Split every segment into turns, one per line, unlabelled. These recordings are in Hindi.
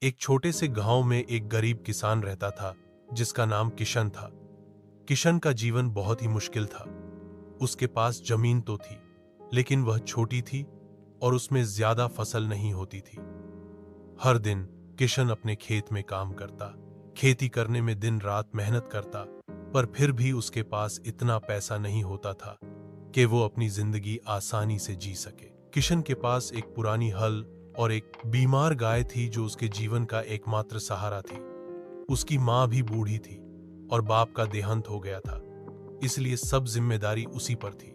एक छोटे से गांव में एक गरीब किसान रहता था जिसका नाम किशन था। किशन का जीवन बहुत ही मुश्किल था। उसके पास जमीन तो थी, लेकिन वह छोटी थी और उसमें ज्यादा फसल नहीं होती थी। हर दिन किशन अपने खेत में काम करता, खेती करने में दिन रात मेहनत करता, पर फिर भी उसके पास इतना पैसा नहीं होता था कि वो अपनी जिंदगी आसानी से जी सके। किशन के पास एक पुरानी हल और एक बीमार गाय थी जो उसके जीवन का एकमात्र सहारा थी। उसकी माँ भी बूढ़ी थी और बाप का देहांत हो गया था, इसलिए सब जिम्मेदारी उसी पर थी।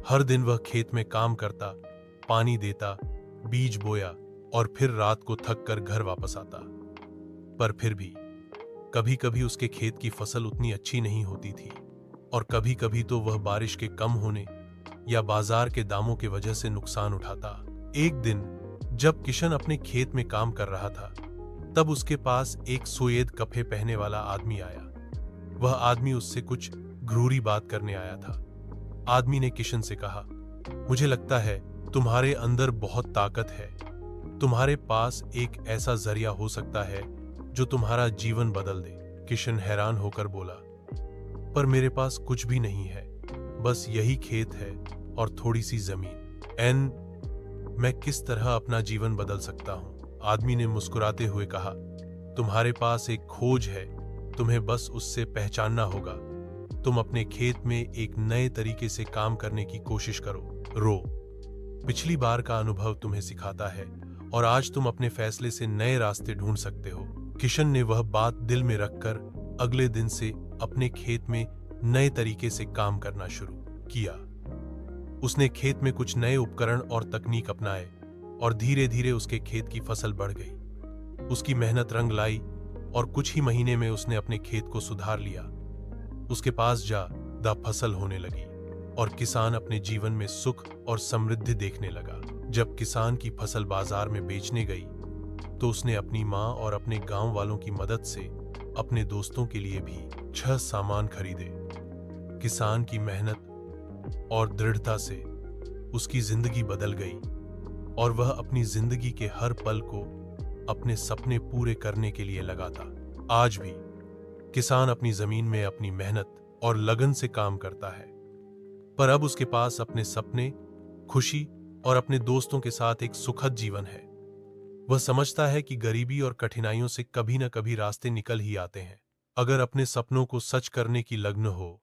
हर दिन वह खेत में काम करता, पानी देता, बीज बोया और फिर रात को थक कर घर वापस आता। पर फिर भी कभी कभी उसके खेत की फसल उतनी अच्छी नहीं होती थी और कभी कभी तो वह बारिश के कम होने या बाजार के दामों की वजह से नुकसान उठाता। एक दिन जब किशन अपने खेत में काम कर रहा था, तब उसके पास एक सफेद कपड़े पहने वाला आदमी आया। वह आदमी उससे कुछ घूरी बात करने आया था। आदमी ने किशन से कहा, मुझे लगता है तुम्हारे अंदर बहुत ताकत है। तुम्हारे पास एक ऐसा जरिया हो सकता है जो तुम्हारा जीवन बदल दे। किशन हैरान होकर बोला, पर मेरे पास कुछ भी नहीं है, बस यही खेत है और थोड़ी सी जमीन। मैं किस तरह अपना जीवन बदल सकता हूं? आदमी ने मुस्कुराते हुए कहा, तुम्हारे पास एक खोज है, तुम्हें बस उससे पहचानना होगा। तुम अपने खेत में एक नए तरीके से काम करने की कोशिश करो। पिछली बार का अनुभव तुम्हें सिखाता है और आज तुम अपने फैसले से नए रास्ते ढूंढ सकते हो। किशन ने वह बात दिल में रखकर अगले दिन से अपने खेत में नए तरीके से काम करना शुरू किया। उसने खेत में कुछ नए उपकरण और तकनीक अपनाए और धीरे धीरे उसके खेत की फसल बढ़ गई। उसकी मेहनत रंग लाई और कुछ ही महीने में उसने अपने खेत को सुधार लिया। उसके पास ज्यादा फसल होने लगी और किसान अपने जीवन में सुख और समृद्धि देखने लगा। जब किसान की फसल बाजार में बेचने गई, तो उसने अपनी मां और अपने गांव वालों की मदद से अपने दोस्तों के लिए भी 6 सामान खरीदे। किसान की मेहनत और दृढ़ता से उसकी जिंदगी बदल गई और वह अपनी जिंदगी के हर पल को अपने सपने पूरे करने के लिए लगा था। आज भी किसान अपनी जमीन में अपनी मेहनत और लगन से काम करता है, पर अब उसके पास अपने सपने, खुशी और अपने दोस्तों के साथ एक सुखद जीवन है। वह समझता है कि गरीबी और कठिनाइयों से कभी न कभी रास्ते निकल ही आते हैं, अगर अपने सपनों को सच करने की लगन हो।